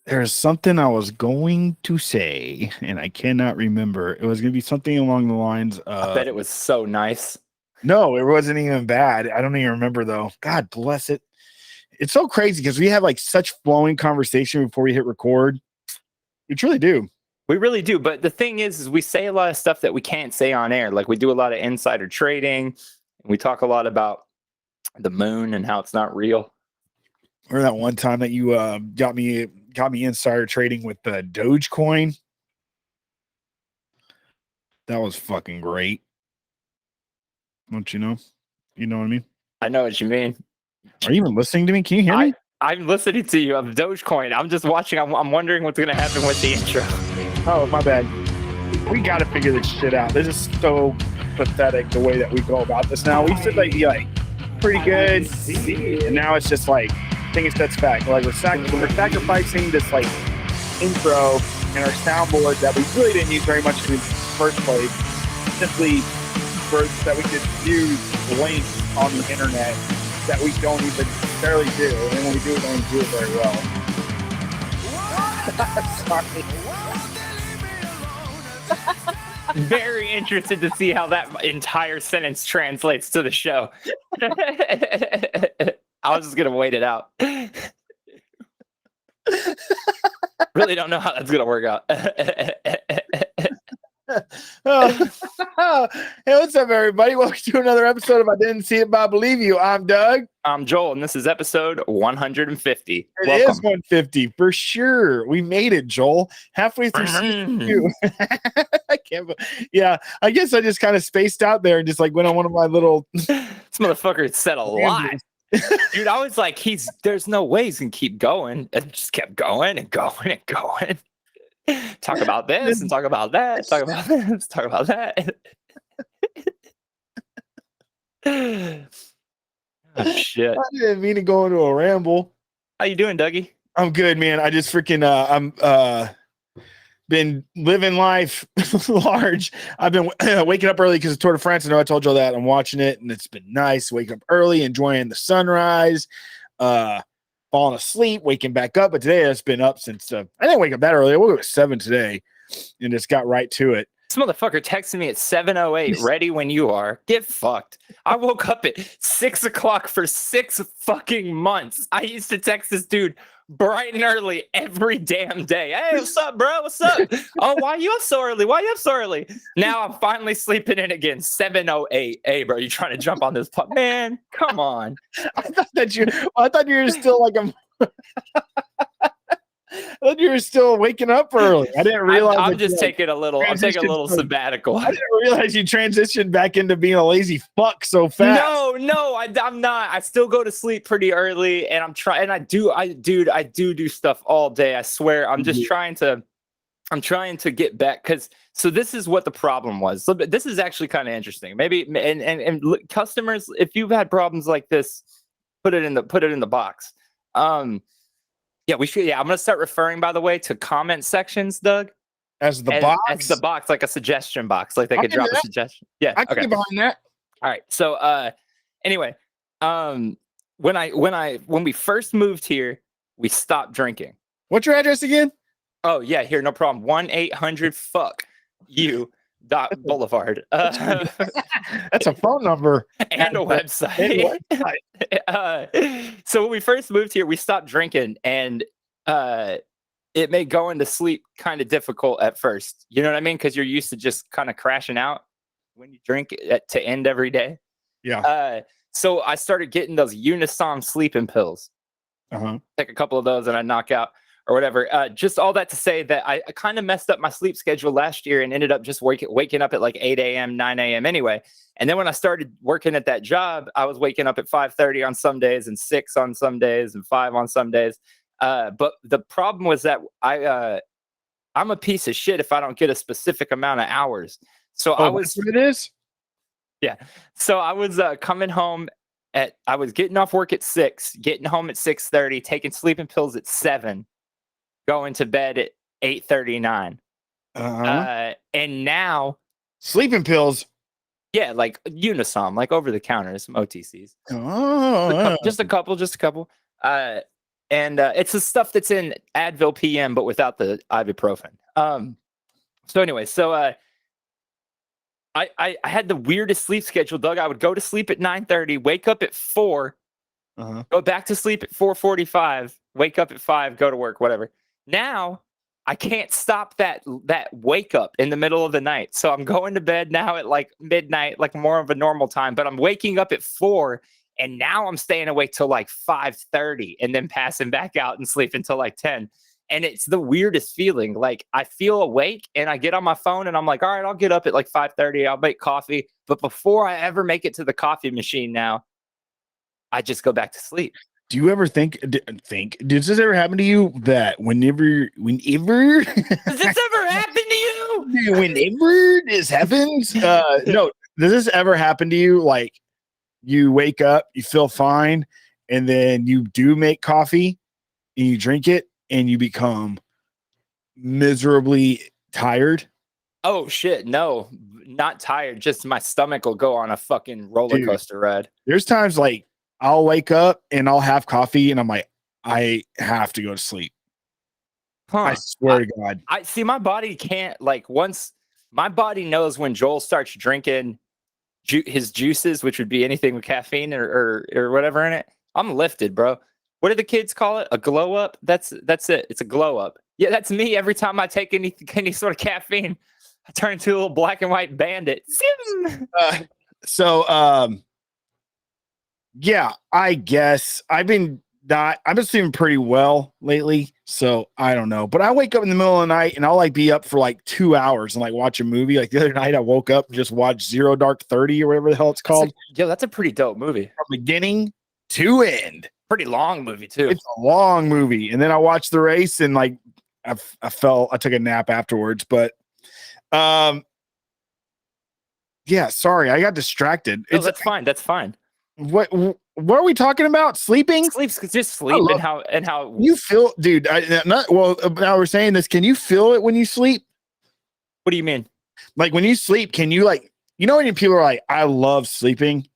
There's something I was going to say, and I cannot remember. It was going to be something along the lines I of. bet it was so nice. No, it wasn't even bad. I don't even remember though. God bless it. It's so crazy because we have like such flowing conversation before we hit record. We truly do. We really do. But the thing is we say a lot of stuff that we can't say on air. Like we do a lot of insider trading. We talk a lot about the moon and how it's not real. Remember that one time that you got me insider trading with the Dogecoin? That was fucking great. Don't you know? You know what I mean? I know what you mean. Are you even listening to me? Can you hear me? I'm listening to you. I'm Dogecoin. I'm just watching. I'm wondering what's going to happen with the intro. Oh, my bad. We got to figure this shit out. This is so pathetic the way that we go about this now. We said like pretty good, and now it's just like taking steps back. Like we're sacrificing this like intro and our soundboard that we really didn't use very much in the first place, simply for that we could use links on the internet that we don't even necessarily do, and when we do, we don't do it very well. Sorry. Very interested to see how that entire sentence translates to the show. I was just gonna wait it out. Really don't know how that's gonna work out. Hey, what's up, everybody? Welcome to another episode of I Didn't See It, But I Believe You. I'm Doug. I'm Joel, and this is episode 150. It is 150 for sure. We made it, Joel. Halfway through season 2. I can't. Yeah, I guess I just kind of spaced out there and just like went on one of my little. This motherfucker said a lot. Dude, I was like, there's no way he's gonna keep going. And just kept going and going and going. Talk about this and talk about that. Talk about this. Talk about that. Oh, shit. I didn't mean to go into a ramble. How you doing, Dougie? I'm good, man. I just freaking I'm been living life large. I've been waking up early because of Tour de France. I know I told you all that. I'm watching it, and it's been nice. Waking up early, enjoying the sunrise, falling asleep, waking back up. But today I've been up since I didn't wake up that early. I woke up at 7 today and just got right to it. This motherfucker texted me at 7:08, ready when you are. Get fucked. I woke up at 6 o'clock for 6 fucking months. I used to text this dude bright and early every damn day. Hey, what's up, bro? What's up? Oh, why you up so early? Why you up so early? Now I'm finally sleeping in again. 7:08. Hey, bro, you trying to jump on this pup? Man, come on. I thought you were still like I thought you were still waking up early. I didn't realize. I'm just taking a little. I'm taking a little sabbatical. I didn't realize you transitioned back into being a lazy fuck so fast. No, I'm not. I still go to sleep pretty early, and I'm trying. And I do stuff all day. I swear. I'm just trying to get back because. So this is what the problem was. So this is actually kind of interesting. Maybe and customers, if you've had problems like this, put it in the box. Yeah, we should. Yeah, I'm gonna start referring, by the way, to comment sections, Doug. As the box? As the box, like a suggestion box, like they could drop a suggestion. Yeah, I can get behind that. All right. So, anyway, when we first moved here, we stopped drinking. What's your address again? Oh yeah, here, no problem. 1-800 fuck you. Boulevard. That's a phone number and a website. So when we first moved here, we stopped drinking, and it made going to sleep kind of difficult at first. You know what I mean? Because you're used to just kind of crashing out when you drink to end every day. Yeah. So I started getting those Unisom sleeping pills. Take a couple of those, and I knock out. Or whatever. Just all that to say that I kind of messed up my sleep schedule last year and ended up just waking up at like 8 a.m., 9 a.m. anyway. And then when I started working at that job, I was waking up at 5:30 on some days and 6 on some days and 5 on some days. But the problem was that I'm a piece of shit if I don't get a specific amount of hours. So I was. That's what it is? Yeah. So I was coming home I was getting off work at 6, getting home at 6:30, taking sleeping pills at 7. Going to bed at 8:39. And now sleeping pills. Yeah, like Unisom, like over the counter, some OTCs. Oh, just a couple. And it's the stuff that's in Advil PM, but without the ibuprofen. So anyway, I had the weirdest sleep schedule, Doug. I would go to sleep at 9:30, wake up at 4, go back to sleep at 4:45, wake up at 5, go to work, whatever. Now I can't stop that wake up in the middle of the night. So I'm going to bed now at like midnight, like more of a normal time, but I'm waking up at 4, and now I'm staying awake till like 5:30 and then passing back out and sleep until like 10. And it's the weirdest feeling. Like I feel awake and I get on my phone and I'm like, all right, I'll get up at like 5:30. I'll make coffee. But before I ever make it to the coffee machine now, I just go back to sleep. Do you ever think, does this ever happen to you that whenever Does this ever happen to you? Whenever this happens, no, does this ever happen to you? Like you wake up, you feel fine, and then you do make coffee and you drink it and you become miserably tired? Oh shit, no, not tired. Just my stomach will go on a fucking roller coaster ride. There's times like I'll wake up and I'll have coffee and I'm like, I have to go to sleep. I swear to God. I see my body can't, like, once my body knows when Joel starts drinking his juices, which would be anything with caffeine or whatever in it, I'm lifted, bro. What do the kids call it? A glow up? That's it. It's a glow up. Yeah, that's me. Every time I take any sort of caffeine, I turn into a little black and white bandit. Yeah, I guess I've been sleeping pretty well lately, so I don't know. But I wake up in the middle of the night and I'll like be up for like 2 hours and like watch a movie. Like the other night, I woke up and just watched Zero Dark 30 or whatever the hell it's called. That's a pretty dope movie from beginning to end. Pretty long movie too. It's a long movie, and then I watched the race and like I took a nap afterwards. But yeah, sorry, I got distracted. No, that's fine. That's fine. What are we talking about? Sleeping? Just sleep and how you feel, dude. Now we're saying this. Can you feel it when you sleep? What do you mean? Like when you sleep, can you like, when people are like, I love sleeping.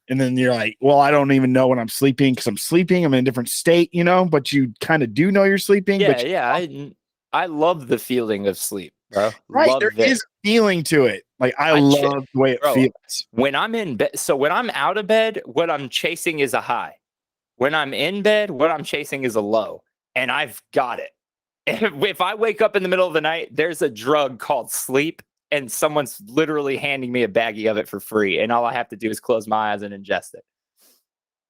And then you're like, well, I don't even know when I'm sleeping because I'm sleeping. I'm in a different state, but you kind of do know you're sleeping. Yeah. I love the feeling of sleep, bro. Right. There is a feeling to it. Like I love the way it feels. When I'm in bed, so when I'm out of bed, what I'm chasing is a high. When I'm in bed, what I'm chasing is a low. And I've got it. If I wake up in the middle of the night, there's a drug called sleep, and someone's literally handing me a baggie of it for free. And all I have to do is close my eyes and ingest it.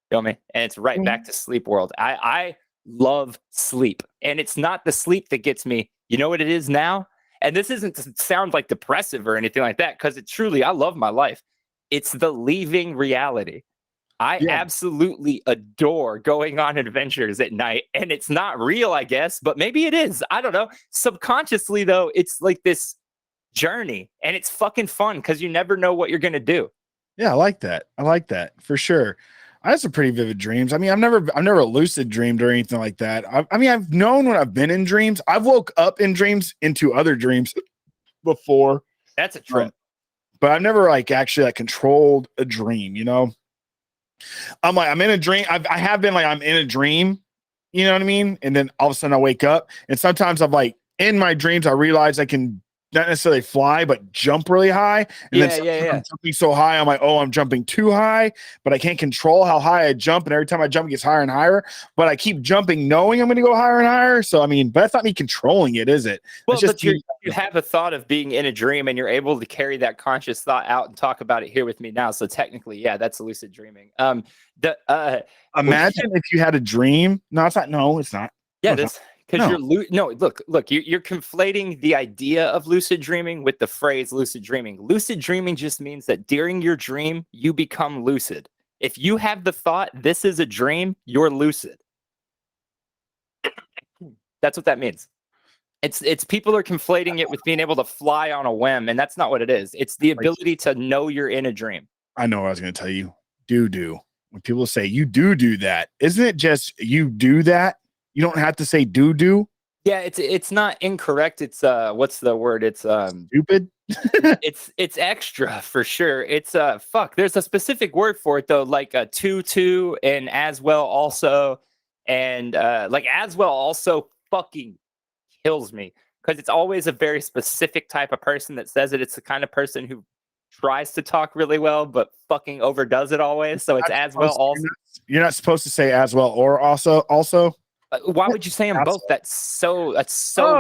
Feel me? And it's right back to sleep world. I love sleep. And it's not the sleep that gets me. You know what it is now? And this isn't to sound like depressive or anything like that, because I love my life. It's the leaving reality. I absolutely adore going on adventures at night. And it's not real, I guess, but maybe it is. I don't know. Subconsciously, though, it's like this journey, and it's fucking fun because you never know what you're going to do. Yeah, I like that for sure. I have some pretty vivid dreams. I mean, I've never lucid dreamed or anything like that. I mean, I've known when I've been in dreams. I've woke up in dreams into other dreams before. That's a trip. But I've never like actually like controlled a dream, I'm like, I'm in a dream. I have been like, I'm in a dream, you know what I mean? And then all of a sudden I wake up, and sometimes I'm like in my dreams, I realize I can not necessarily fly, but jump really high. And then I'm jumping so high, I'm like, oh, I'm jumping too high, but I can't control how high I jump. And every time I jump, it gets higher and higher. But I keep jumping, knowing I'm going to go higher and higher. So, I mean, but that's not me controlling it, is it? Well, but you have a thought of being in a dream, and you're able to carry that conscious thought out and talk about it here with me now. So technically, yeah, that's lucid dreaming. Imagine if you had a dream. No, it's not. No, it's not. Yeah, this. Because you're conflating the idea of lucid dreaming with the phrase lucid dreaming. Lucid dreaming just means that during your dream, you become lucid. If you have the thought, this is a dream, you're lucid. That's what that means. It's people are conflating it with being able to fly on a whim, and that's not what it is. It's the ability to know you're in a dream. I know what I was going to tell you. Do. When people say you do that, isn't it just you do that? You don't have to say do. Yeah, it's not incorrect. It's what's the word? It's stupid. it's extra for sure. It's fuck. There's a specific word for it though, like a to and as well also, And like Aswell also fucking kills me because it's always a very specific type of person that says it. It's the kind of person who tries to talk really well but fucking overdoes it always. So it's Aswell also. You're not supposed to say as well or also. Why would you say them both? That's so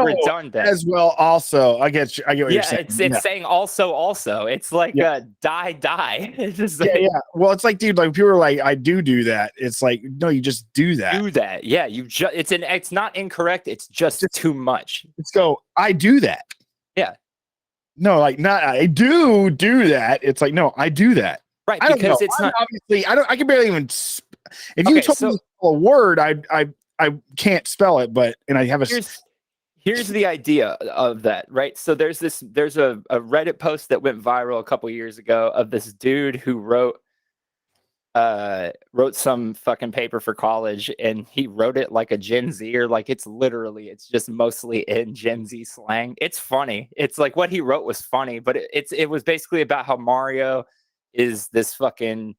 redundant. As well, also. I get what you're saying. It's saying also. It's like die. It's just like, yeah. Well, it's like, dude, like people are like, I do that. It's like, no, you just do that. Do that. Yeah, it's not incorrect. It's just too much. Let's go. I do that. Yeah. No, like not. I do that. It's like no, I do that. Right. Because it's not obviously. I can barely even. If you told me a word, I can't spell it, but I have a. Here's the idea of that, right? So there's a Reddit post that went viral a couple years ago of this dude who wrote some fucking paper for college, and he wrote it like a Gen Zer, like it's just mostly in Gen Z slang. It's funny. It's like what he wrote was funny, but it was basically about how Mario is this fucking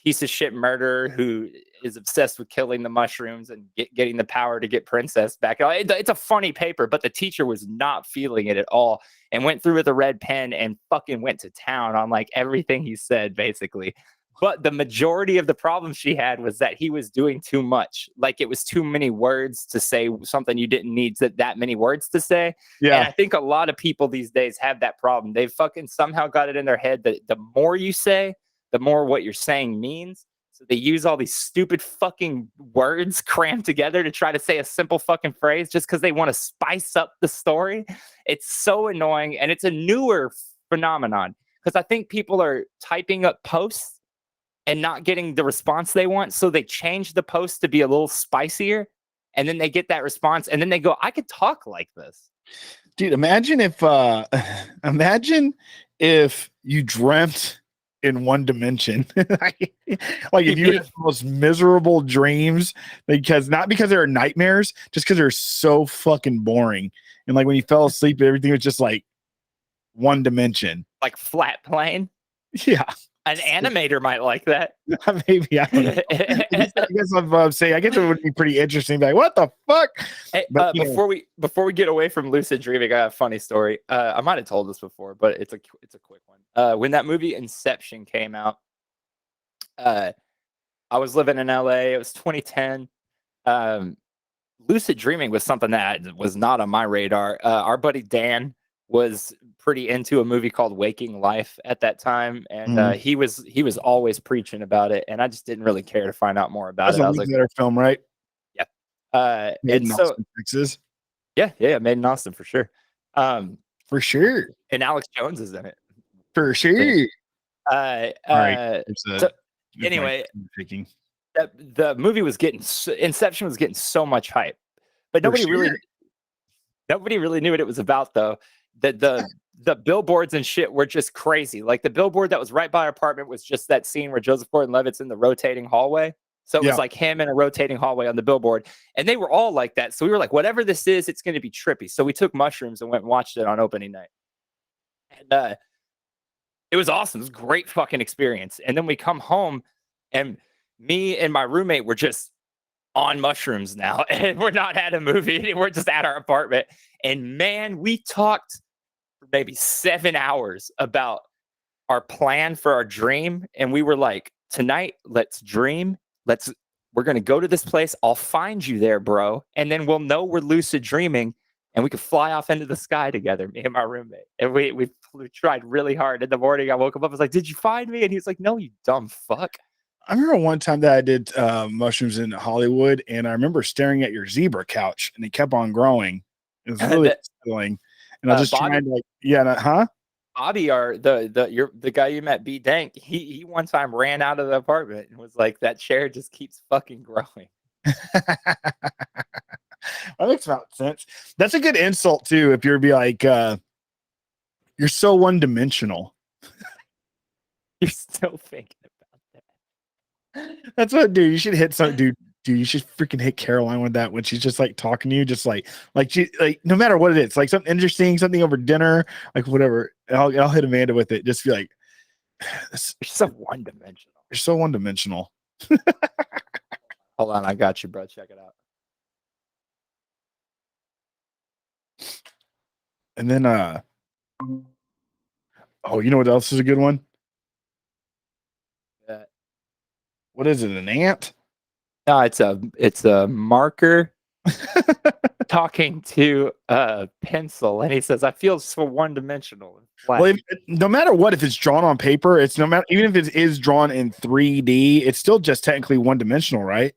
piece of shit murderer who is obsessed with killing the mushrooms and getting the power to get Princess back. It's a funny paper, but the teacher was not feeling it at all and went through with a red pen and fucking went to town on like everything he said, basically. But the majority of the problem she had was that he was doing too much. Like it was too many words to say something you didn't need that many words to say. Yeah. And I think a lot of people these days have that problem. They've fucking somehow got it in their head that the more you say, the more what you're saying means. So they use all these stupid fucking words crammed together to try to say a simple fucking phrase just because they want to spice up the story. It's so annoying. And it's a newer phenomenon because I think people are typing up posts and not getting the response they want. So they change the post to be a little spicier. And then they get that response. And then they go, I could talk like this. Dude, imagine if you dreamt in one dimension. Like if you had the most miserable dreams, not because they're nightmares, just because they're so fucking boring. And like when you fell asleep, everything was just like one dimension. Like flat plane? Yeah. An animator might like that. Maybe. I don't know. I guess I'm saying, I guess it would be pretty interesting. Like, what the fuck? Hey, before we get away from lucid dreaming, I have a funny story. I might have told this before, but it's a quick one. When that movie Inception came out, I was living in LA. It was 2010. Lucid dreaming was something that was not on my radar. Our buddy Dan was pretty into a movie called Waking Life at that time, and he was always preaching about it, and I just didn't really care to find out more about it. I was like, film, right? Yeah. Made in Austin, Texas. Yeah, made in Austin for sure. For sure. And Alex Jones is in it. For sure. All right. Anyway, the movie was Inception was getting so much hype, but nobody really knew what it was about, though. The billboards and shit were just crazy. Like the billboard that was right by our apartment was just that scene where Joseph Gordon-Levitt's in the rotating hallway. So it was like him in a rotating hallway on the billboard. And they were all like that. So we were like, whatever this is, it's going to be trippy. So we took mushrooms and went and watched it on opening night. And it was awesome. It was a great fucking experience. And then we come home and me and my roommate were just on mushrooms now. And we're not at a movie. We're just at our apartment. And man, we talked for maybe 7 hours about our plan for our dream. And we were like, tonight, let's dream. We're going to go to this place. I'll find you there, bro. And then we'll know we're lucid dreaming and we could fly off into the sky together, me and my roommate. And we tried really hard. In the morning, I woke up, I was like, did you find me? And he was like, no, you dumb fuck. I remember one time that I did mushrooms in Hollywood, and I remember staring at your zebra couch, and it kept on growing. It was really unsettling. And I was just trying to Bobby, the guy you met, B Dank, he one time ran out of the apartment and was like, that chair just keeps fucking growing. That makes about sense. That's a good insult too, if you're be like, you're so one-dimensional. You're still thinking about that. That's what, dude. You should hit some dude. You should freaking hit Caroline with that when she's just like talking to you, just like she no matter what it is, like something interesting, something over dinner, like whatever. I'll hit Amanda with it. Just be like, you're so one-dimensional. You're so one-dimensional. Hold on, I got you, bro. Check it out. And then, oh, you know what else is a good one? Yeah. What is it? An ant? No, it's a marker talking to a pencil, and he says, "I feel so one-dimensional." Well, no matter what, if it's drawn on paper, it's no matter, even if it is drawn in 3D, it's still just technically one-dimensional, right?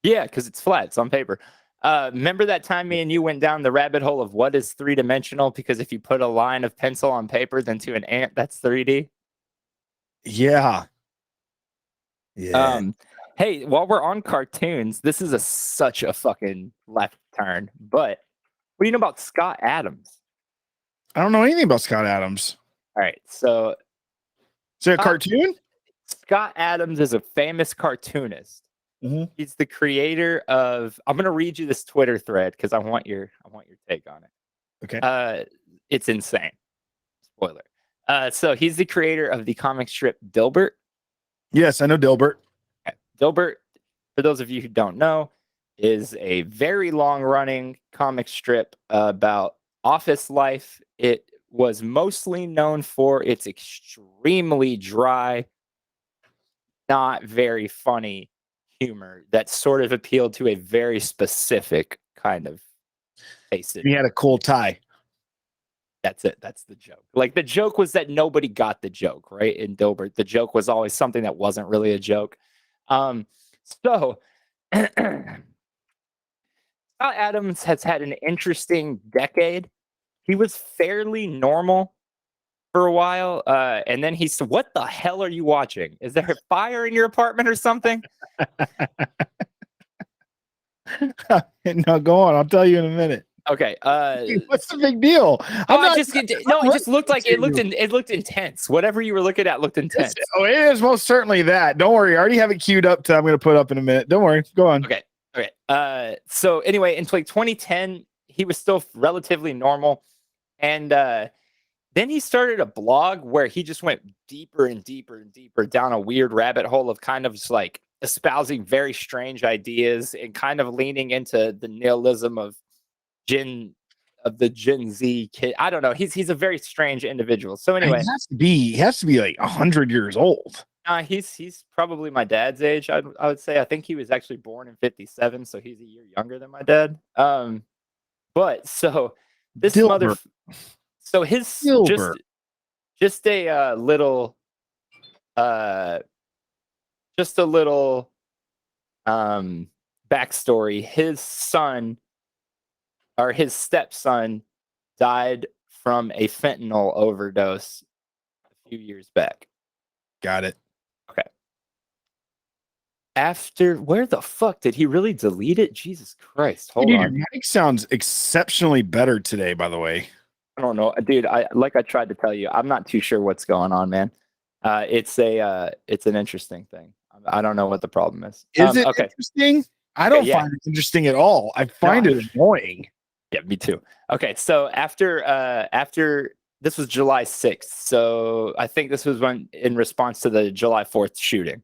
Yeah, because it's flat. It's on paper. Remember that time me and you went down the rabbit hole of what is three-dimensional? Because if you put a line of pencil on paper, then to an ant, that's 3D. Yeah. Yeah. Hey, while we're on cartoons, this is such a fucking left turn. But what do you know about Scott Adams? I don't know anything about Scott Adams. All right, so is it a cartoon? Scott Adams is a famous cartoonist. Mm-hmm. He's the creator of. I'm gonna read you this Twitter thread because I want your take on it. Okay. It's insane. Spoiler. So he's the creator of the comic strip Dilbert. Yes, I know Dilbert. Okay. Dilbert, for those of you who don't know, is a very long-running comic strip about office life. It was mostly known for its extremely dry, not very funny humor that sort of appealed to a very specific kind of taste. He had a cool tie. That's it. That's the joke. Like, the joke was that nobody got the joke, right? In Dilbert, the joke was always something that wasn't really a joke. So Scott Adams has had an interesting decade. He was fairly normal for a while, and then he said, "What the hell are you watching? Is there a fire in your apartment or something?" No, go on. I'll tell you in a minute. Okay. What's the big deal? It just looked like it looked intense. Whatever you were looking at looked intense. It is most certainly that. Don't worry. I already have it queued up to I'm going to put up in a minute. Don't worry. Go on. Okay. So anyway, in like 2010, he was still relatively normal, and then he started a blog where he just went deeper and deeper and deeper down a weird rabbit hole of kind of just like espousing very strange ideas and kind of leaning into the nihilism of the Gen Z kid. I don't know. He's a very strange individual. So anyway, he has to be like 100 years old. He's probably my dad's age. I would say. I think he was actually born in 57, so he's a year younger than my dad. But so this Dilbert. So his Dilbert. just a little backstory. His son, or his stepson, died from a fentanyl overdose a few years back. Got it. Okay. Where the fuck did he really delete it? Jesus Christ. Hold on. Your mic sounds exceptionally better today, by the way. I don't know, dude. I tried to tell you, I'm not too sure what's going on, man. It's an interesting thing. I don't know what the problem is. Is it interesting? I don't find it interesting at all. I find it annoying. Yeah, me too. Okay, so after this was July 6th, so I think this was in response to the July 4th shooting.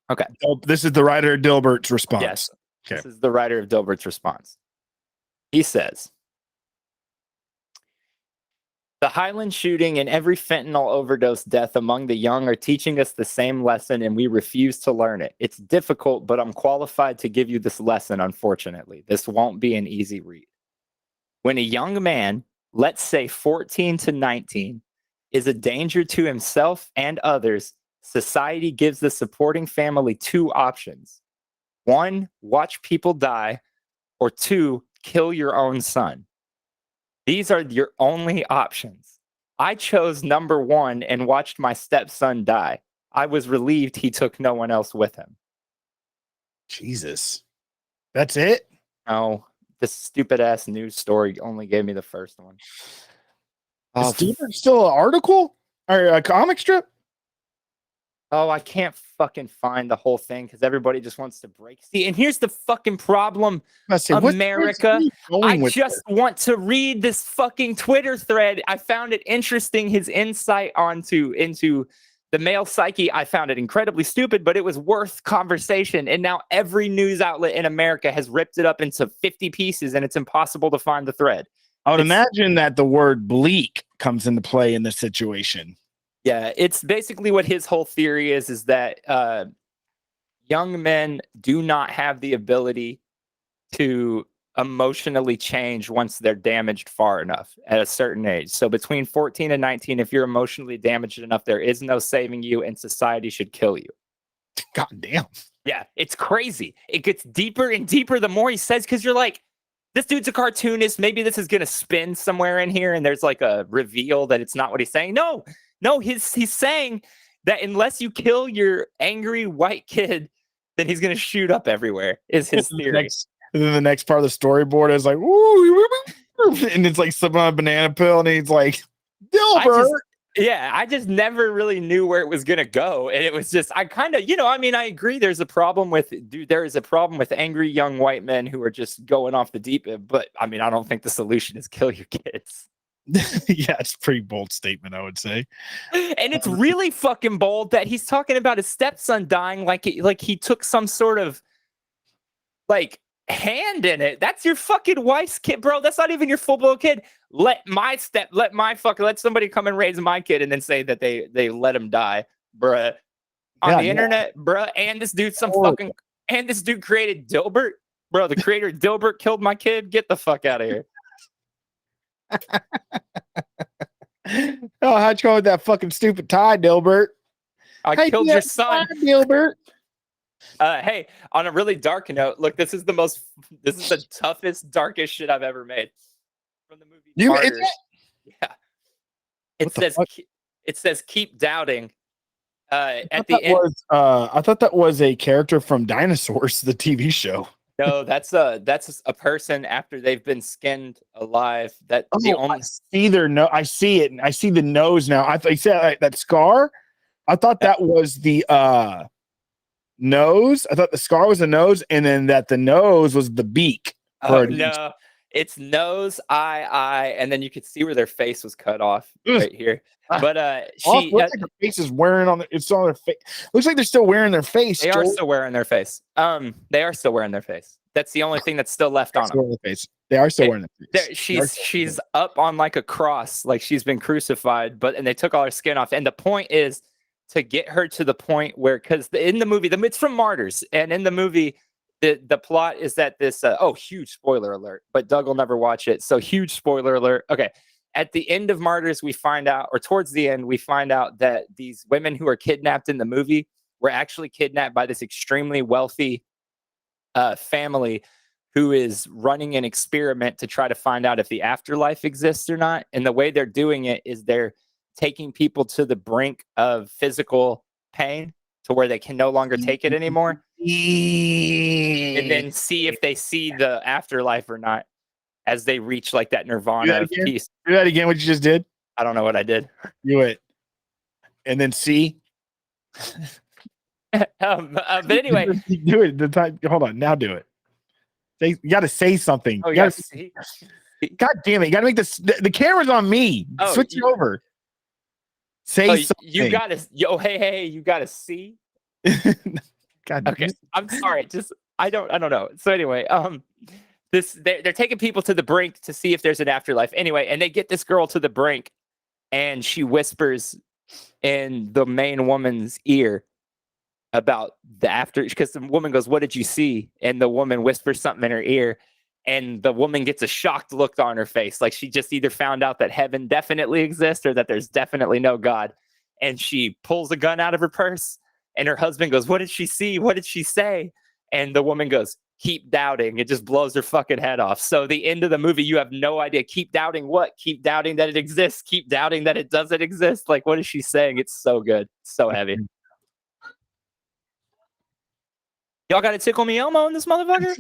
Okay. This is the writer of Dilbert's response. Yes. Okay. This is the writer of Dilbert's response. He says, "The Highland shooting and every fentanyl overdose death among the young are teaching us the same lesson, and we refuse to learn it. It's difficult, but I'm qualified to give you this lesson, unfortunately. This won't be an easy read. When a young man, let's say 14 to 19, is a danger to himself and others, society gives the supporting family two options. 1, watch people die, or 2, kill your own son. These are your only options. I chose number 1 and watched my stepson die. I was relieved he took no one else with him." Jesus. That's it? Oh, this stupid ass news story only gave me the first one. Is Dilbert still an article or a comic strip? Oh, I can't fucking find the whole thing because everybody just wants to break. See, and here's the fucking problem, America. I just want to read this fucking Twitter thread. I found it interesting, his insight into The male psyche, I found it incredibly stupid, but it was worth conversation. And now every news outlet in America has ripped it up into 50 pieces, and it's impossible to find the thread. I would imagine that the word bleak comes into play in this situation. Yeah, it's basically what his whole theory is that young men do not have the ability to emotionally change once they're damaged far enough at a certain age. So between 14 and 19, if you're emotionally damaged enough, there is no saving you, and society should kill you. God damn. Yeah, it's crazy. It gets deeper and deeper the more he says, because you're like, this dude's a cartoonist. Maybe this is going to spin somewhere in here, and there's like a reveal that it's not what he's saying. No, he's saying that unless you kill your angry white kid, then he's going to shoot up everywhere, is his theory. And then the next part of the storyboard is like, ooh, and it's like slipping on a banana peel, and he's like, Dilbert. I just never really knew where it was gonna go, and it was just I kind of, I agree. There is a problem with angry young white men who are just going off the deep end. But I don't think the solution is kill your kids. Yeah, it's a pretty bold statement, I would say. And it's really fucking bold that he's talking about his stepson dying like he took some sort of like hand in it. That's your fucking wife's kid, bro. That's not even your full-blown kid. Let somebody come and raise my kid and then say that they let him die, bruh. On the internet, bruh. And this dude this dude created Dilbert, bro. The creator of Dilbert killed my kid. Get the fuck out of here. Oh, how'd you go with that fucking stupid tie, Dilbert? I killed your son, Dilbert. Hey, on a really dark note, look, this is the toughest, darkest shit I've ever made. From the movie Martyrs. Yeah. It says keep doubting. At the end. I thought that was a character from Dinosaurs, the TV show. No, that's a person after they've been skinned alive. I see their I see it, and I see the nose now. I said that scar. I thought that was the nose. I thought the scar was the nose, and then that the nose was the beak. Oh no, it's nose, eye, and then you could see where their face was cut off right here. But looks like her face is wearing it's on their face. Looks like they're still wearing their face. They are still wearing their face. They are still wearing their face. That's the only thing that's still left on them. They are still wearing their face. She's up on like a cross, like she's been crucified, and they took all her skin off. And the point is to get her to the point where, because in the movie, it's from Martyrs, and in the movie, the plot is that this huge spoiler alert, but Doug will never watch it, so huge spoiler alert. Okay, at the end of Martyrs, we find out, or towards the end, we find out that these women who are kidnapped in the movie were actually kidnapped by this extremely wealthy family who is running an experiment to try to find out if the afterlife exists or not. And the way they're doing it is they're taking people to the brink of physical pain to where they can no longer take it anymore, and then see if they see the afterlife or not as they reach like that nirvana of peace. Do that again, what you just did? I don't know what I did. Do it. And then see. But anyway. Do it. Hold on, now do it. You got to say something. Oh, yes. God damn it. You got to make the camera's on me. Switch it over. Say something. You got to, hey, you got to see. God. Okay. I'm sorry. I don't know. So anyway, they're taking people to the brink to see if there's an afterlife. Anyway, and they get this girl to the brink, and she whispers in the main woman's ear about the after, because the woman goes, "What did you see?" And the woman whispers something in her ear, and the woman gets a shocked look on her face, like she just either found out that heaven definitely exists or that there's definitely no God. And she pulls a gun out of her purse, and her husband goes, "What did she see? What did she say?" And the woman goes, "Keep doubting." It just blows her fucking head off. So the end of the movie, you have no idea. Keep doubting what? Keep doubting that it exists. Keep doubting that it doesn't exist. Like, what is she saying? It's so good. It's so heavy. Y'all got to tickle me Elmo in this motherfucker?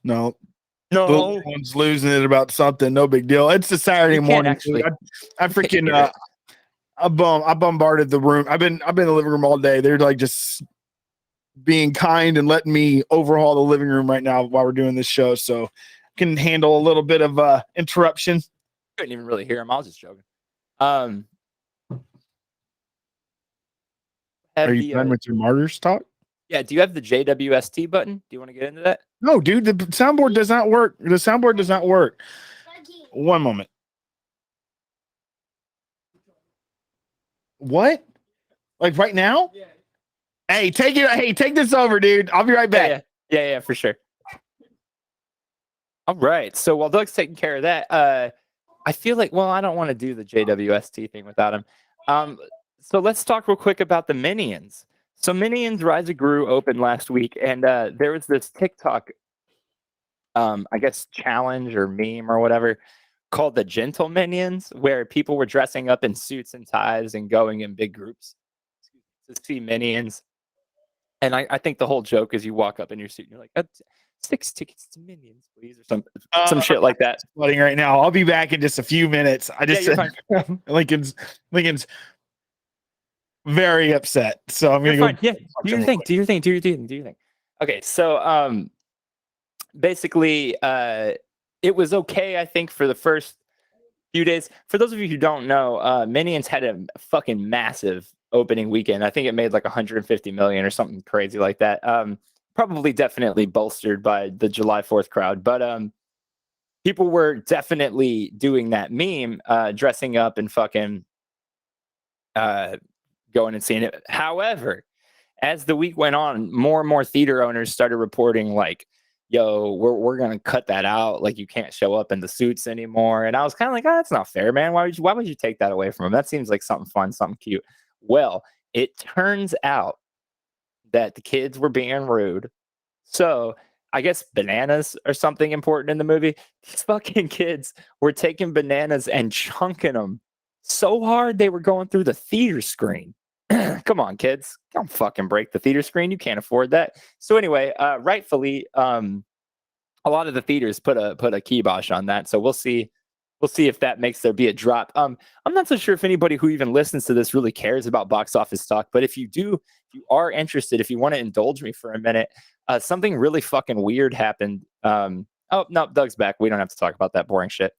No. One's losing it about something. No big deal. It's a Saturday morning. Actually, I freaking I bombarded the room. I've been in the living room all day. They're like just being kind and letting me overhaul the living room right now while we're doing this show, so I can handle a little bit of interruption. Couldn't even really hear him. I was just joking. Are you done with your martyrs talk? Yeah. Do you have the JWST button? Do you want to get into that? No, dude. The soundboard does not work. The soundboard does not work. One moment. What? Like right now? Yeah. Hey, take it. Hey, take this over, dude. I'll be right back. Yeah, for sure. All right. So while Doug's taking care of that, I feel like, well, I don't want to do the JWST thing without him. So let's talk real quick about the Minions. So Minions Rise of Gru opened last week, and there was this TikTok, I guess, challenge or meme or whatever called the Gentle Minions, where people were dressing up in suits and ties and going in big groups to see Minions. And I think the whole joke is you walk up in your suit and you're like, 6 tickets to Minions, please, or some shit like that. Flooding right now. I'll be back in just a few minutes. I just said Lincoln's very upset, so I'm gonna go. Yeah, do your thing. Do your thing. Okay, so basically, it was okay, I think, for the first few days. For those of you who don't know, Minions had a fucking massive opening weekend. I think it made like 150 million or something crazy like that. Probably definitely bolstered by the July 4th crowd, but people were definitely doing that meme, dressing up and fucking going and seeing it. However, as the week went on, more and more theater owners started reporting like, yo, we're gonna cut that out. Like, you can't show up in the suits anymore. And I was kind of like, oh, that's not fair, man. Why would you take that away from them? That seems like something fun, something cute. Well, it turns out that the kids were being rude. So I guess bananas are something important in the movie. These fucking kids were taking bananas and chunking them so hard they were going through the theater screen. Come on, kids. Don't fucking break the theater screen. You can't afford that. So anyway, rightfully, a lot of the theaters put a kibosh on that. So we'll see if that makes there be a drop. I'm not so sure if anybody who even listens to this really cares about box office talk, but if you do, if you are interested, if you want to indulge me for a minute, something really fucking weird happened. Oh no, Doug's back. We don't have to talk about that boring shit.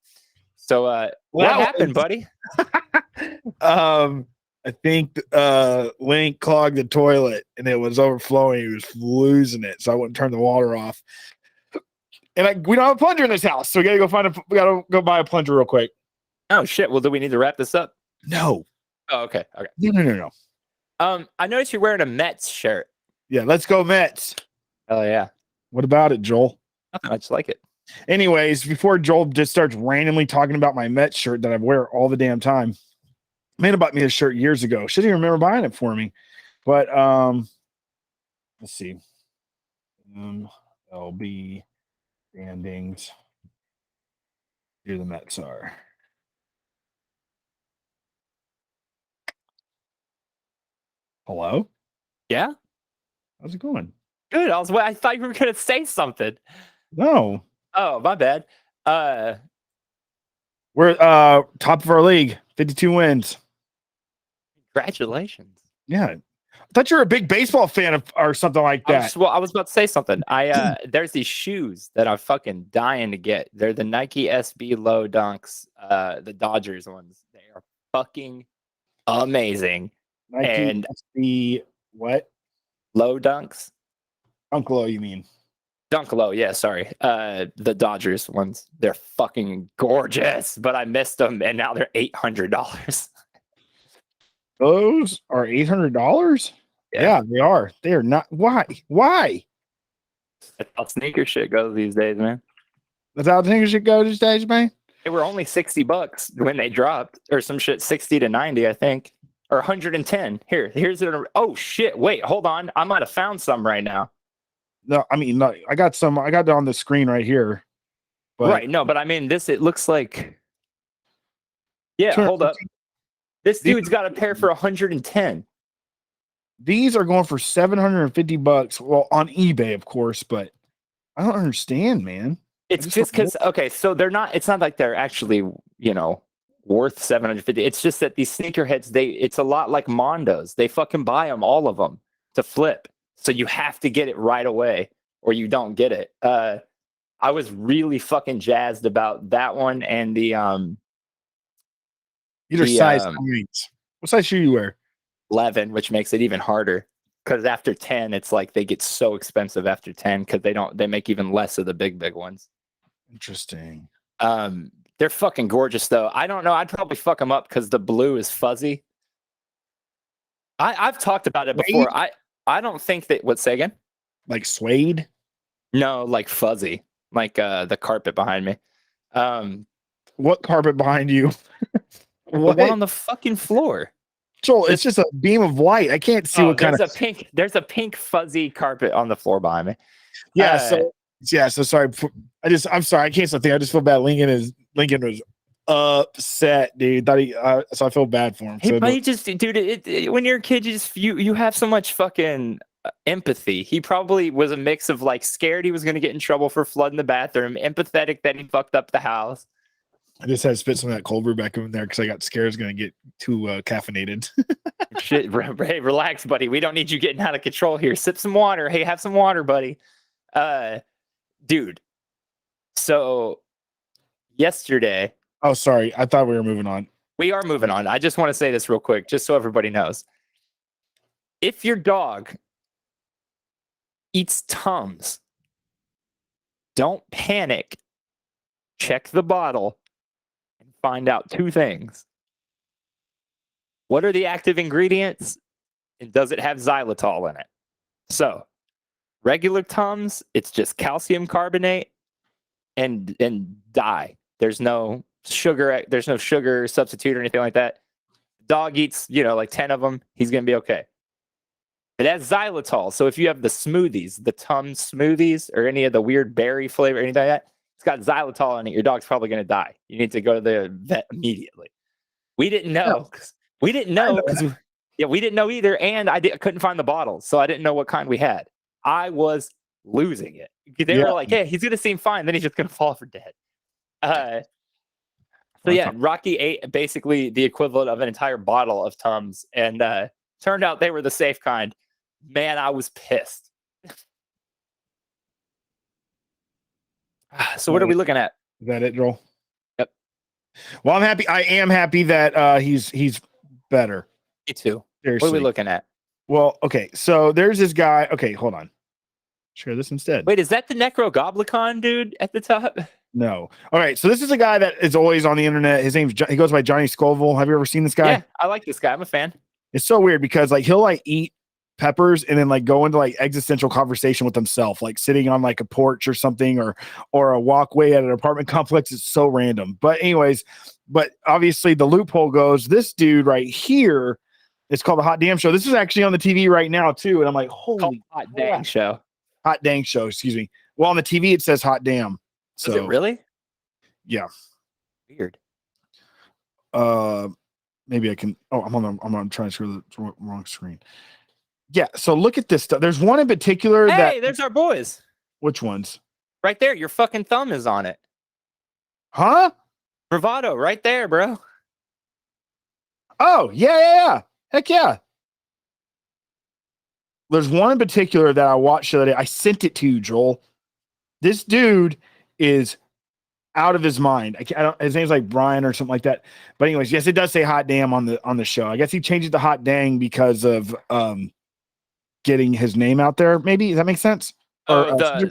So what happened, buddy? I think Link clogged the toilet and it was overflowing. He was losing it, so I wouldn't turn the water off. And we don't have a plunger in this house, so we gotta go buy a plunger real quick. Oh shit! Well, do we need to wrap this up? No. Oh, okay. No. I noticed you're wearing a Mets shirt. Yeah, let's go Mets. Oh yeah. What about it, Joel? I just like it. Anyways, before Joel just starts randomly talking about my Mets shirt that I wear all the damn time. Man bought me this shirt years ago. Shouldn't even remember buying it for me. But let's see. LB standings. Here the Mets are. Hello? Yeah? How's it going? Good. I thought you were gonna say something. No. Oh, my bad. We're top of our league, 52 wins. Congratulations. Yeah. I thought you were a big baseball fan or something like that. I was about to say something. There's these shoes that I'm fucking dying to get. They're the Nike SB Low Dunks, the Dodgers ones. They are fucking amazing. Nike and SB what? Low Dunks? Dunk Low, you mean? Dunk Low, yeah, sorry. The Dodgers ones. They're fucking gorgeous, but I missed them and now they're $800. Those are $800? Yeah, they are. They are not. Why? That's how sneaker shit goes these days, man. That's how sneaker shit goes these days, man? They were only $60 when they dropped, or some shit 60 to 90, I think. Or 110. Here's it. Oh shit. Wait, hold on. I might have found some right now. No, I mean, no, I got it on the screen right here. But right, no, but I mean it looks like. Yeah, hold up. This dude's got a pair for 110. These are going for $750. Well, on eBay, of course, but I don't understand, man. It's just because so they're not. It's not like they're actually, worth $750. It's just that these sneakerheads, it's a lot like Mondos. They fucking buy them, all of them, to flip. So you have to get it right away, or you don't get it. I was really fucking jazzed about that one and the These are size 9s. What size shoe you wear? 11, which makes it even harder. Because after 10, it's like they get so expensive after 10 because they make even less of the big ones. Interesting. They're fucking gorgeous though. I don't know. I'd probably fuck them up because the blue is fuzzy. I've talked about it before. I don't think that. What, say again? Like suede? No, like fuzzy, like the carpet behind me. What carpet behind you? The one on the fucking floor. Joel, it's just a beam of light. I can't see what kind of there's a pink fuzzy carpet on the floor behind me. Yeah, so sorry. I'm sorry. I can't stop thinking. I just feel bad. Lincoln was upset, dude. So I feel bad for him. Hey, but he just, dude, when you're a kid, you have so much fucking empathy. He probably was a mix of like scared he was going to get in trouble for flooding the bathroom, empathetic that he fucked up the house. I just had to spit some of that cold brew back in there because I got scared I was going to get too caffeinated. Shit, hey, relax, buddy. We don't need you getting out of control here. Sip some water. Hey, have some water, buddy. Dude. So yesterday. Oh, sorry. I thought we were moving on. We are moving on. I just want to say this real quick, just so everybody knows. If your dog eats Tums, don't panic. Check the bottle and find out two things. What are the active ingredients? And does it have xylitol in it? So, regular Tums, it's just calcium carbonate and dye. There's no sugar substitute or anything like that. Dog eats, like 10 of them, he's going to be okay. It has xylitol. So if you have the smoothies, the Tums smoothies, or any of the weird berry flavor, anything like that, it's got xylitol in it. Your dog's probably going to die. You need to go to the vet immediately. We didn't know. We didn't know. We didn't know either. And I couldn't find the bottles. So I didn't know what kind we had. I was losing it. They were like, hey, he's going to seem fine. Then he's just going to fall for dead. So yeah, Rocky ate basically the equivalent of an entire bottle of Tums. And turned out they were the safe kind. Man, I was pissed. So what are we looking at? Is that it, Joel? Yep. Well, I'm happy. I am happy that he's better. Me too. Seriously. What are we looking at? Well, okay. So there's this guy. Okay, hold on. Share this instead. Wait, is that the Necrogoblicon dude at the top? No. All right. So this is a guy that is always on the internet. His name's he goes by Johnny Scoville. Have you ever seen this guy? Yeah, I like this guy. I'm a fan. It's so weird because like he'll like eat peppers and then like go into like existential conversation with himself, like sitting on like a porch or something or a walkway at an apartment complex. It's so random. But anyways, obviously the loophole goes, this dude right here, it's called the Hot Damn Show. This is actually on the TV right now too. And I'm like, holy Hot Dang Show. Hot Dang Show, excuse me. Well, on the TV it says Hot Damn. So is it really? Yeah. Weird. Maybe I can. Oh, I'm trying to screw the wrong screen. Yeah. So look at this stuff. There's one in particular there's our boys. Which ones? Right there. Your fucking thumb is on it. Huh? Bravado, right there, bro. Oh, yeah. Heck yeah. There's one in particular that I watched the other day. I sent it to you, Joel. This dude is out of his mind. His name's like Brian or something like that. But anyways, yes, it does say Hot Damn on the show. I guess he changed it to Hot Dang because of getting his name out there. Maybe does that make sense? The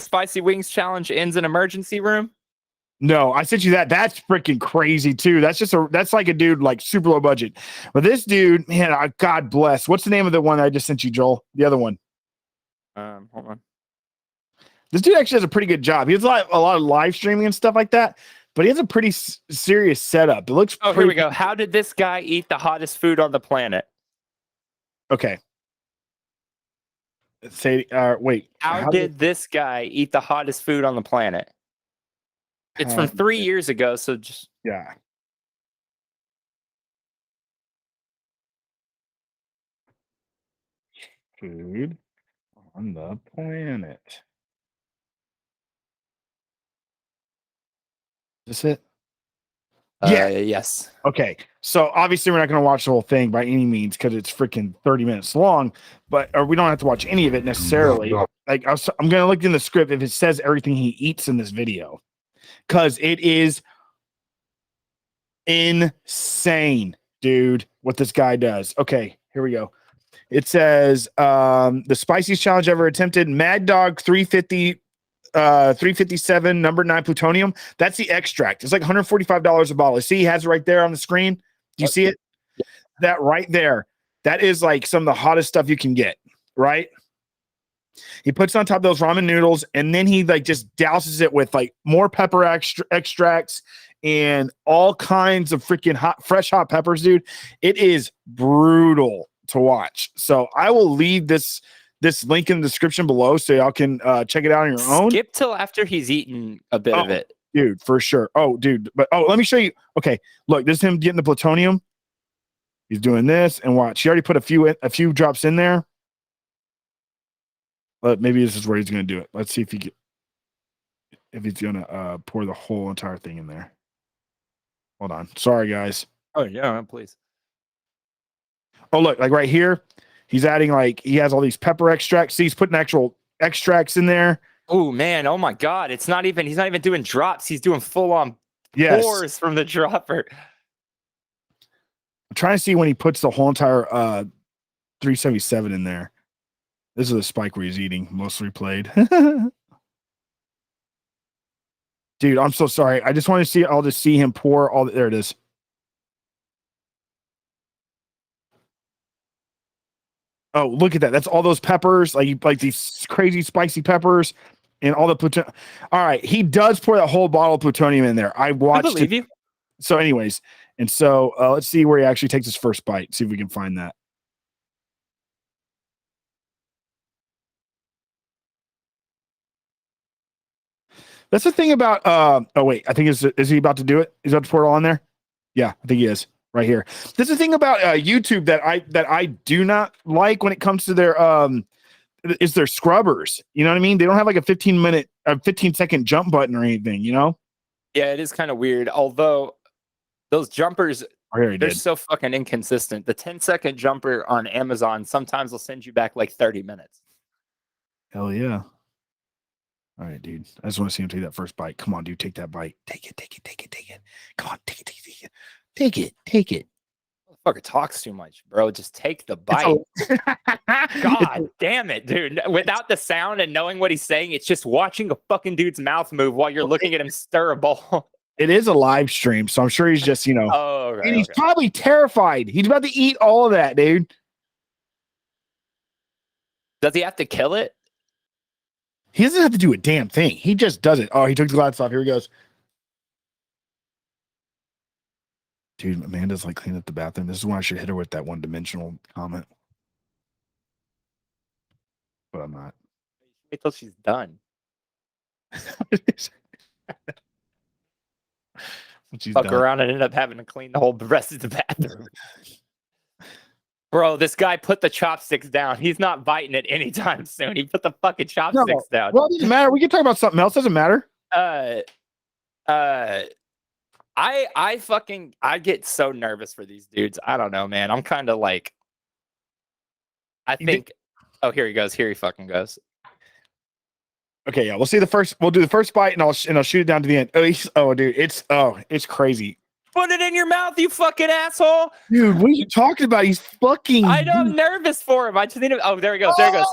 spicy wings challenge ends in emergency room. No, I sent you that. That's freaking crazy too. That's like a dude like super low budget. But this dude, man, God bless. What's the name of the one that I just sent you, Joel? The other one. Hold on. This dude actually does a pretty good job. He has a lot of live streaming and stuff like that, but he has a pretty serious setup. It looks. Oh, here we go. How did this guy eat the hottest food on the planet? Okay. Wait. How did this guy eat the hottest food on the planet? It's from 3 years ago, so just yeah. Food on the planet. Is this it? Yeah. Yes. Okay. So obviously we're not going to watch the whole thing by any means because it's freaking 30 minutes long, or we don't have to watch any of it necessarily. Like I'm going to look in the script if it says everything he eats in this video because it is insane, dude. what this guy does. Okay, here we go. It says the spiciest challenge ever attempted. Mad Dog 350, 357, number 9 plutonium. That's the extract. It's like $145 a bottle. See, he has it right there on the screen. Do you see it? Yeah. That right there. That is like some of the hottest stuff you can get, right? He puts it on top of those ramen noodles, and then he like just douses it with like more pepper extracts and all kinds of freaking fresh hot peppers, dude. It is brutal to watch. So I will leave this link in the description below so y'all can check it out on your own. Skip till after he's eaten a bit of it. Dude, for sure. Oh, dude. But let me show you. Okay, look, this is him getting the plutonium. He's doing this, and watch. He already put a few drops in there. But maybe this is where he's gonna do it. Let's see if he's gonna pour the whole entire thing in there. Hold on. Sorry, guys. Oh yeah, please. Oh, look, like right here, he's adding like he has all these pepper extracts. See, he's putting actual extracts in there. Oh man, oh my god. He's not even doing drops, he's doing full on pours from the dropper. I'm trying to see when he puts the whole entire 377 in there. This is a spike where he's eating, most replayed. Dude, I'm so sorry. I just want to see, I'll just see him pour all there it is. Oh, look at that. That's all those peppers, like these crazy spicy peppers and all the plutonium. All right. He does pour that whole bottle of plutonium in there. I watched believe you. So anyways, and so let's see where he actually takes his first bite. See if we can find that. That's the thing about oh wait, I think is he about to do it? He's about to pour it all in there? Yeah, I think he is. Right here. That's the thing about YouTube that I do not like when it comes to their is their scrubbers. You know what I mean? They don't have like a 15-second jump button or anything, you know? Yeah, it is kind of weird. Although those jumpers, they're so fucking inconsistent. The 10-second jumper on Amazon sometimes will send you back like 30 minutes. Hell yeah. All right, dude. I just want to see him take that first bite. Come on, dude. Take that bite. Take it. Come on, take it. Take it. Motherfucker talks too much, bro. Just take the bite. God damn it, dude. Without the sound and knowing what he's saying, it's just watching a fucking dude's mouth move while you're looking at him stir a bowl. It is a live stream, so I'm sure he's just, you know. Oh, right, and he's probably terrified. He's about to eat all of that, dude. Does he have to kill it? He doesn't have to do a damn thing. He just does it. Oh, he took the glasses off. Here he goes. Dude, Amanda's like cleaning up the bathroom. This is when I should hit her with that one-dimensional comment. But I'm not. Wait till she's done. Fuck around and end up having to clean the whole rest of the bathroom. Bro, this guy put the chopsticks down. He's not biting it anytime soon. He put the fucking chopsticks down. Well, it doesn't matter. We can talk about something else. Doesn't matter. I get so nervous for these dudes. I don't know, man. I'm kind of like, I think. Oh, here he goes. Here he fucking goes. Okay, yeah. We'll see the first. We'll do the first bite, and I'll shoot it down to the end. Dude, it's crazy. Put it in your mouth, you fucking asshole. Dude, what are you talking about? He's fucking. I know. I'm nervous for him. I just need him. Oh, there he goes. There he goes.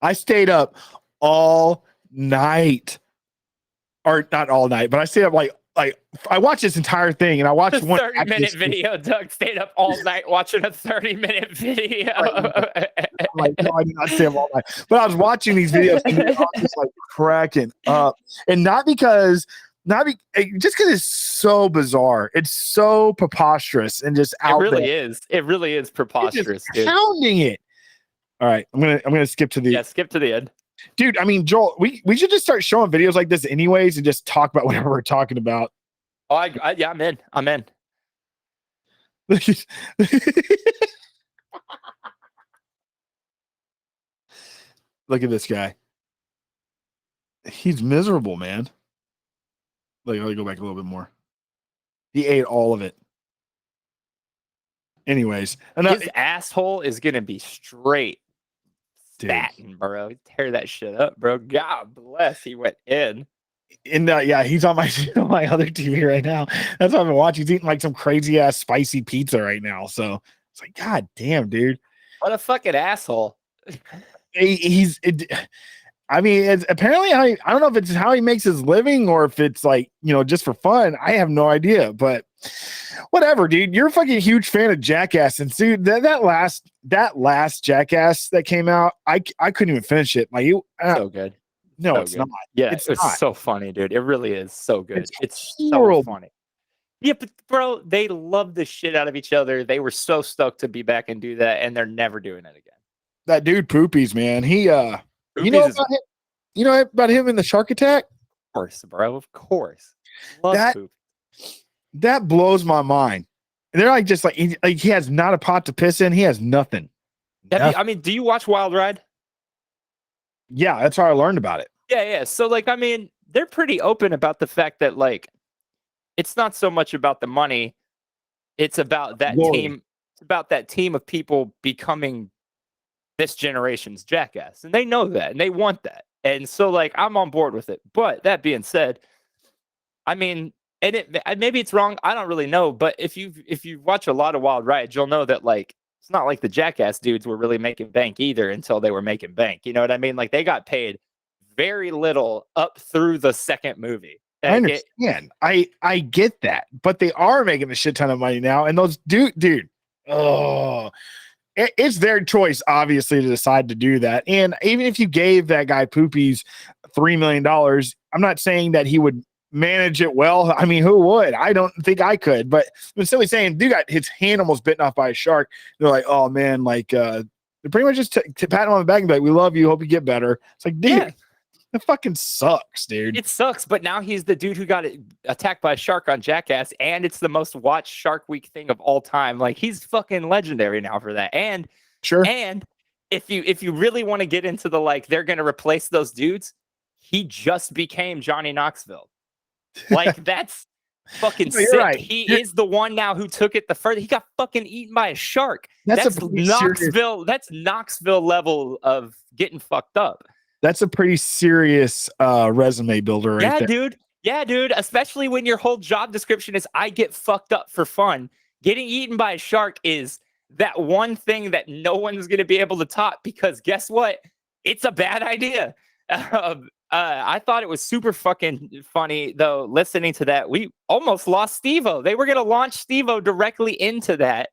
I stayed up all night, or not all night, but I stayed up like I watched this entire thing, and I watched one 30-minute video. Doug stayed up all night watching a 30-minute video. Like, no, I did not stay up all night, but I was watching these videos and I was just like cracking up, and just because it's so bizarre, it's so preposterous, and just out there. It really is preposterous, dude. Pounding it. All right, I'm gonna skip to the skip to the end. Dude, I mean, Joel, we should just start showing videos like this anyways and just talk about whatever we're talking about. Oh, yeah, I'm in. Look at this guy. He's miserable, man. Like, let me go back a little bit more. He ate all of it. Anyways, his asshole is gonna be straight dude. satin, bro. Tear that shit up, bro. God bless. He went in. And yeah, he's on my on my other TV right now. That's what I've been watching. He's eating like some crazy ass spicy pizza right now. So it's like, God damn, dude. What a fucking asshole. I mean, it's apparently I don't know if it's how he makes his living or if it's like, just for fun. I have no idea, but whatever, dude. You're a fucking huge fan of Jackass, and dude, that last Jackass that came out, I couldn't even finish it. Like so good. No, so it's good. not. Yeah, it's not. So funny, dude. It really is so good. It's horrible. So funny. Yeah, but bro, they love the shit out of each other. They were so stoked to be back and do that, and they're never doing it again. That dude Poopies, man. He Poopies about him? You know about him in the Shark Attack? Of course, bro. Of course. Love Poop. That blows my mind. They're like just like he has not a pot to piss in. He has nothing. I mean, do you watch Wild Ride? Yeah, that's how I learned about it. Yeah. So like, I mean, they're pretty open about the fact that like it's not so much about the money. It's about that team. It's about that team of people becoming this generation's Jackass. And they know that and they want that. And so like I'm on board with it. But that being said, I mean, and maybe it's wrong. I don't really know. But if you watch a lot of Wild Rides, you'll know that like it's not like the Jackass dudes were really making bank either until they were making bank. You know what I mean? Like they got paid very little up through the second movie. I understand. I get that, but they are making a shit ton of money now. And those dude, oh, it's their choice, obviously, to decide to do that. And even if you gave that guy Poopies $3 million, I'm not saying that he would manage it well. I mean, who would? I don't think I could. But I'm simply saying, dude got his hand almost bitten off by a shark. They're like, oh man, like they're pretty much just to pat him on the back and be like, we love you, hope you get better. It's like, dude. Yeah. It fucking sucks, dude. It sucks, but now he's the dude who got attacked by a shark on Jackass, and it's the most watched Shark Week thing of all time. Like he's fucking legendary now for that. And sure. And if you really want to get into the like they're gonna replace those dudes, he just became Johnny Knoxville. Like that's fucking sick. Right. He is the one now who took it the further. He got fucking eaten by a shark. That's Knoxville. That's Knoxville level of getting fucked up. That's a pretty serious resume builder right there. Yeah, dude. Especially when your whole job description is I get fucked up for fun. Getting eaten by a shark is that one thing that no one's going to be able to top because guess what? It's a bad idea. I thought it was super fucking funny, though, listening to that. We almost lost Steve-O. They were going to launch Steve-O directly into that.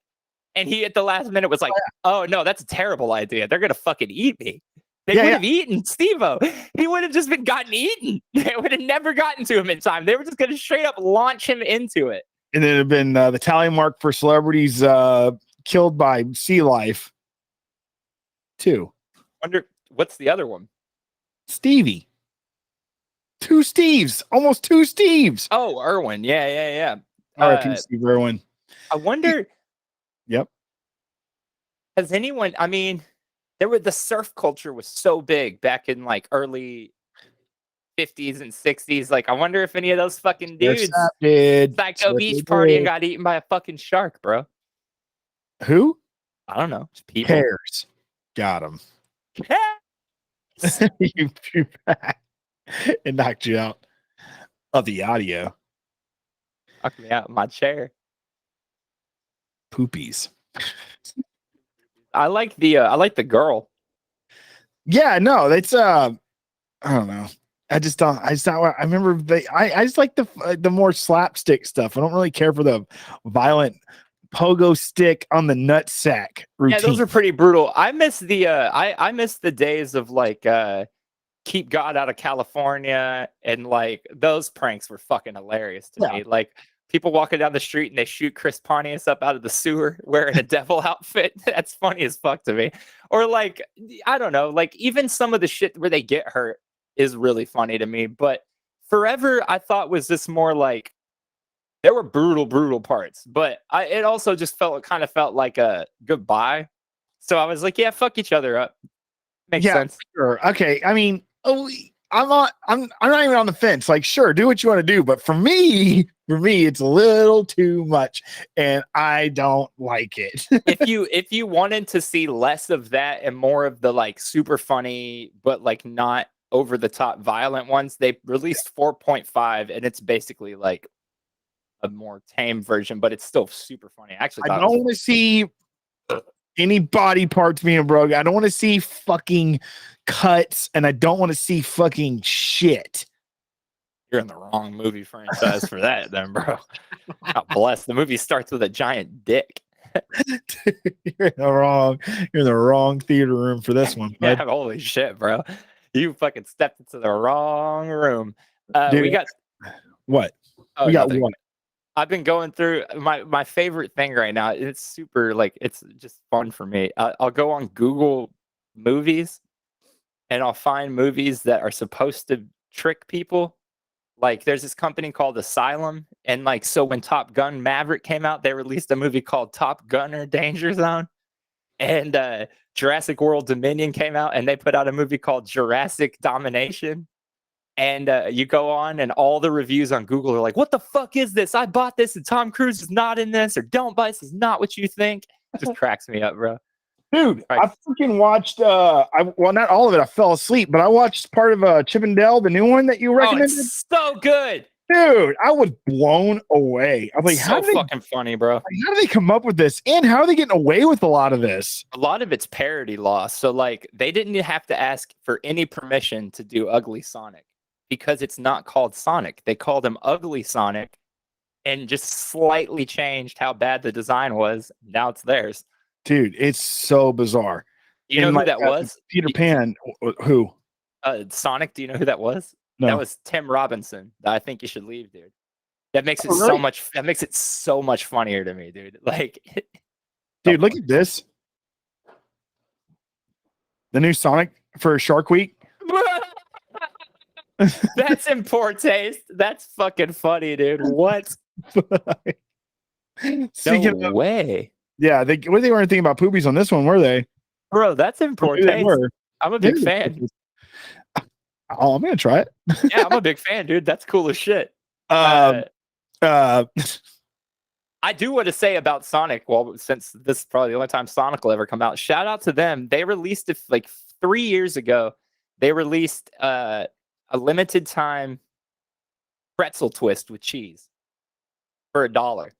And he, at the last minute, was like, oh, no, that's a terrible idea. They're going to fucking eat me. They would have eaten Steve-O. He would have just been gotten eaten. They would have never gotten to him in time. They were just going to straight up launch him into it. And then it would have been the tally mark for celebrities killed by sea life. 2. Wonder what's the other one? Stevie. 2 Steves. Almost 2 Steves. Oh, Irwin. Yeah. R.I.P. Steve Irwin. I wonder. Yep. Has anyone? I mean. The surf culture was so big back in like early 50s and 60s. Like, I wonder if any of those fucking dudes Psycho Beach Party and got eaten by a fucking shark, bro. Who? I don't know. Just people. Cares. Got him. You threw back. It knocked you out of the audio. Knocked me out of my chair. Poopies. I like the girl. Yeah, no, that's I don't know. I remember I just like the more slapstick stuff. I don't really care for the violent pogo stick on the nutsack routine. Yeah, those are pretty brutal. I miss the I miss the days of like Keep God Out of California and like those pranks were fucking hilarious to me. Like people walking down the street and they shoot Chris Pontius up out of the sewer wearing a devil outfit. That's funny as fuck to me. Or like, I don't know, like even some of the shit where they get hurt is really funny to me. But Forever, I thought was just more like, there were brutal parts, but it also just kind of felt like a goodbye. So I was like, yeah, fuck each other up. Makes sense. Sure. Okay. I mean, I'm not even on the fence. Like, sure, do what you want to do, but for me, it's a little too much, and I don't like it. if you wanted to see less of that and more of the like super funny but like not over the top violent ones, they released 4.5, and it's basically like a more tame version, but it's still super funny. Actually, I don't want to see any body parts being broken. I don't want to see fucking cuts, and I don't want to see fucking shit. You're in the wrong movie franchise for that, then, bro. God bless. The movie starts with a giant dick. You're in the wrong theater room for this one. Yeah, holy shit, bro. You fucking stepped into the wrong room. Dude, we got what? Oh, we got nothing. what? I've been going through my favorite thing right now. It's super like it's just fun for me. I'll go on Google Movies, and I'll find movies that are supposed to trick people. Like there's this company called Asylum, and like so when Top Gun Maverick came out, they released a movie called Top Gunner Danger Zone. And Jurassic World Dominion came out, and they put out a movie called Jurassic Domination. And you go on, and all the reviews on Google are like, "What the fuck is this? I bought this, and Tom Cruise is not in this, or don't buy this. Is not what you think." It just cracks me up, bro. Dude, I freaking watched. Well, not all of it. I fell asleep, but I watched part of Chip and Dale, the new one that you recommended. Oh, it's so good, dude. I was blown away. I'm like, so fucking funny, bro. Like, how do they come up with this? And how are they getting away with a lot of this? A lot of it's parody law. So like, they didn't have to ask for any permission to do Ugly Sonic, because it's not called Sonic. They called him Ugly Sonic, and just slightly changed how bad the design was. Now it's theirs. Dude, it's so bizarre. You know who that was? Peter Pan. Who? Sonic. Do you know who that was? No. That was Tim Robinson. I think you should leave, dude. That makes it so much. That makes it so much funnier to me, dude. Like, dude, look at this. The new Sonic for Shark Week. That's in poor taste. That's fucking funny, dude. What? No way. Yeah, what they weren't thinking about poopies on this one, were they? Bro, that's in poor taste. I'm a big fan. Oh, I'm gonna try it. Yeah, I'm a big fan, dude. That's cool as shit. I do want to say about Sonic. Well, since this is probably the only time Sonic will ever come out, shout out to them. They released it like 3 years ago. They released a limited time pretzel twist with cheese for $1.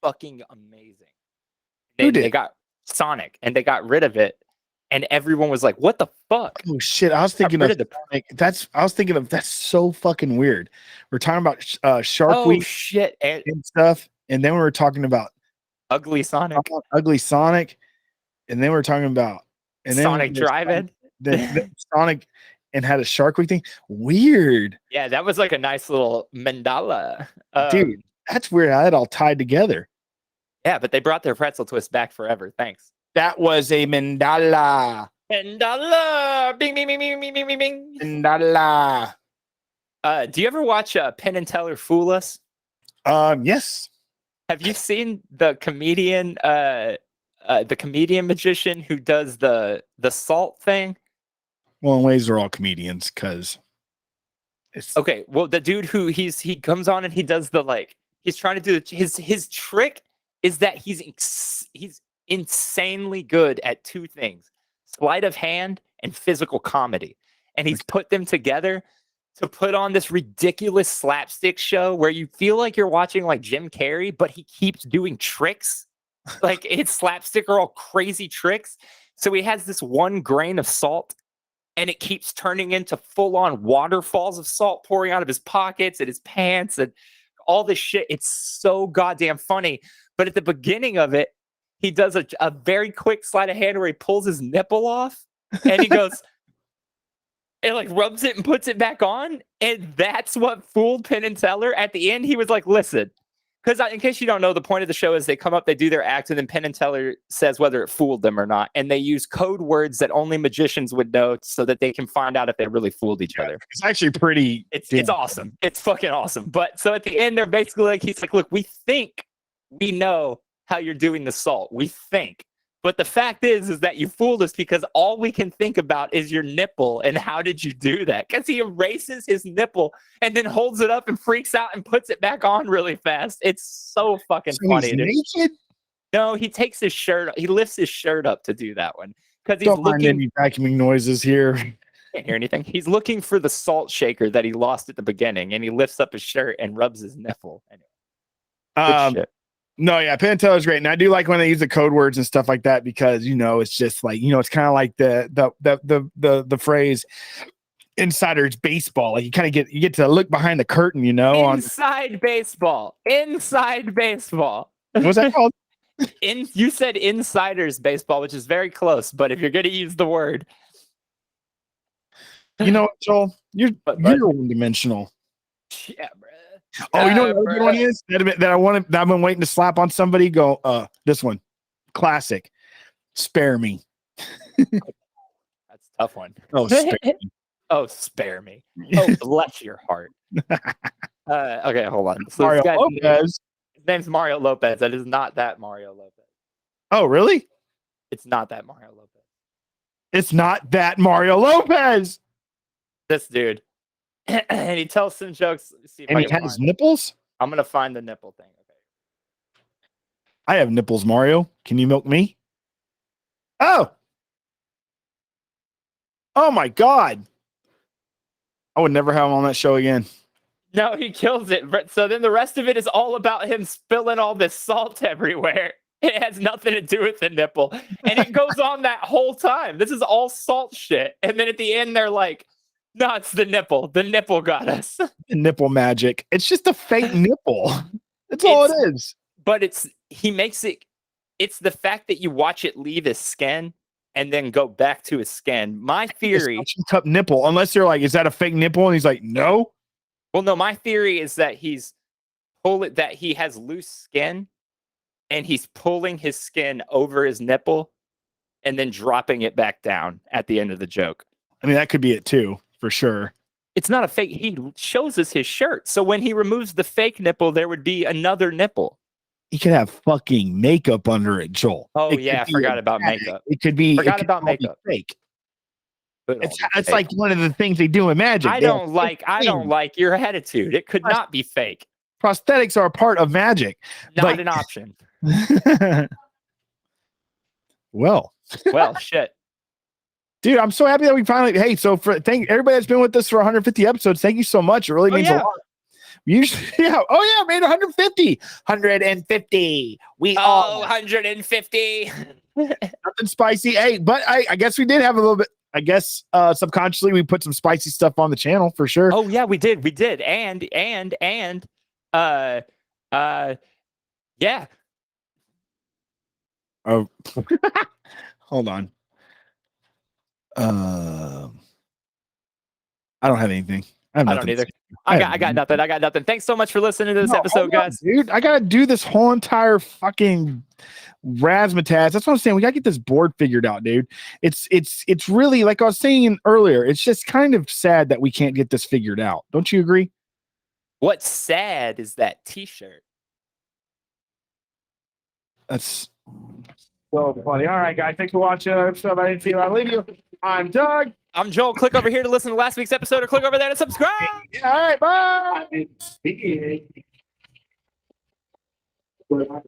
Fucking amazing. They got Sonic, and they got rid of it, and everyone was like, "What the fuck?" Oh shit! I was thinking of that's so fucking weird. We're talking about Shark Week shit and stuff, and then we were talking about Ugly Sonic, and then we're talking about Sonic Drive-In. Then Sonic and had a Shark Week thing. Weird. Yeah, that was like a nice little mandala, dude. That's weird how it all tied together. Yeah, but they brought their pretzel twist back forever. Thanks. That was a mandala. Mandala. Bing, bing, bing, bing, bing, bing, bing. Mandala. Do you ever watch Penn and Teller Fool Us? Yes. Have you seen the comedian magician who does the salt thing? Well, in ways, they're all comedians because it's okay. Well, the dude who he comes on and he does the like. He's trying to do his trick is that he's insanely good at two things: sleight of hand and physical comedy. And he's put them together to put on this ridiculous slapstick show where you feel like you're watching like Jim Carrey, but he keeps doing tricks. Like it's slapstick or all crazy tricks. So he has this one grain of salt, and it keeps turning into full-on waterfalls of salt pouring out of his pockets and his pants and all this shit. It's so goddamn funny. But at the beginning of it, he does a very quick sleight of hand where he pulls his nipple off and he goes and like rubs it and puts it back on. And that's what fooled Penn and Teller. At the end, he was like, listen, because in case you don't know, the point of the show is they come up, they do their act, and then Penn and Teller says whether it fooled them or not. And they use code words that only magicians would know so that they can find out if they really fooled each other. It's actually pretty. It's awesome. It's fucking awesome. But so at the end, they're basically like, he's like, look, we think we know how you're doing the salt. We think. But the fact is that you fooled us because all we can think about is your nipple. And how did you do that? Because he erases his nipple and then holds it up and freaks out and puts it back on really fast. It's so fucking funny. He's naked? No, he takes his shirt. He lifts his shirt up to do that one because he's Don't mind looking. any vacuuming noises here. Can't hear anything. He's looking for the salt shaker that he lost at the beginning, and he lifts up his shirt and rubs his nipple. Anyway, good shit. No, yeah, Penn and Teller's great, and I do like when they use the code words and stuff like that because it's just like it's kind of like the phrase "insider's baseball." Like you get to look behind the curtain, Inside baseball. Inside baseball. What's that called? You said insider's baseball, which is very close, but if you're going to use the word, Joel, you're one-dimensional. Yeah, bro. Oh, you know what the other one is that I've been waiting to slap on somebody. Go, this one, classic. Spare me. That's a tough one. Oh, spare me. Oh, spare me. Oh, bless your heart. Okay, hold on. So Mario Lopez. His name's Mario Lopez. That is not that Mario Lopez. Oh, really? It's not that Mario Lopez. It's not that Mario Lopez. This dude. And he tells some jokes. See if and he has nipples? I'm going to find the nipple thing. Okay. I have nipples, Mario. Can you milk me? Oh. Oh, my God. I would never have him on that show again. No, he kills it. So then the rest of it is all about him spilling all this salt everywhere. It has nothing to do with the nipple. And it goes on that whole time. This is all salt shit. And then at the end, they're like, no, it's the nipple. The nipple got us. The nipple magic. It's just a fake nipple. That's all it is. But he makes it. It's the fact that you watch it leave his skin and then go back to his skin. My theory. Cup nipple. Unless they're like, is that a fake nipple? And he's like, no. Well, no, my theory is that he has loose skin and he's pulling his skin over his nipple and then dropping it back down at the end of the joke. I mean, that could be it too, for sure. It's not a fake. He shows us his shirt. So when he removes the fake nipple, there would be another nipple. He could have fucking makeup under it, Joel. Oh, yeah. I forgot about makeup. It could be. Forgot about makeup. Fake. It's like one of the things they do in magic. I don't like your attitude. It could not be fake. Prosthetics are a part of magic. Not an option. Well, shit. Dude, I'm so happy that we finally. Hey, so thank everybody that's been with us for 150 episodes. Thank you so much. It really means a lot. Usually, yeah. Oh yeah, made 150. 150. We all 150. Nothing spicy. Hey, but I guess we did have a little bit. I guess subconsciously we put some spicy stuff on the channel for sure. Oh yeah, we did. And yeah. Oh, hold on. I don't have anything. I don't either. I got nothing. I got nothing. Thanks so much for listening to this episode, guys. Dude, I gotta do this whole entire fucking razzmatazz. That's what I'm saying. We gotta get this board figured out, dude. It's really, like I was saying earlier, it's just kind of sad that we can't get this figured out. Don't you agree? What's sad is that t-shirt. That's so funny. All right, guys. Thanks for watching. I didn't see you. I leave you. I'm Doug. I'm Joel. Click over here to listen to last week's episode or click over there to subscribe. All right, bye. What?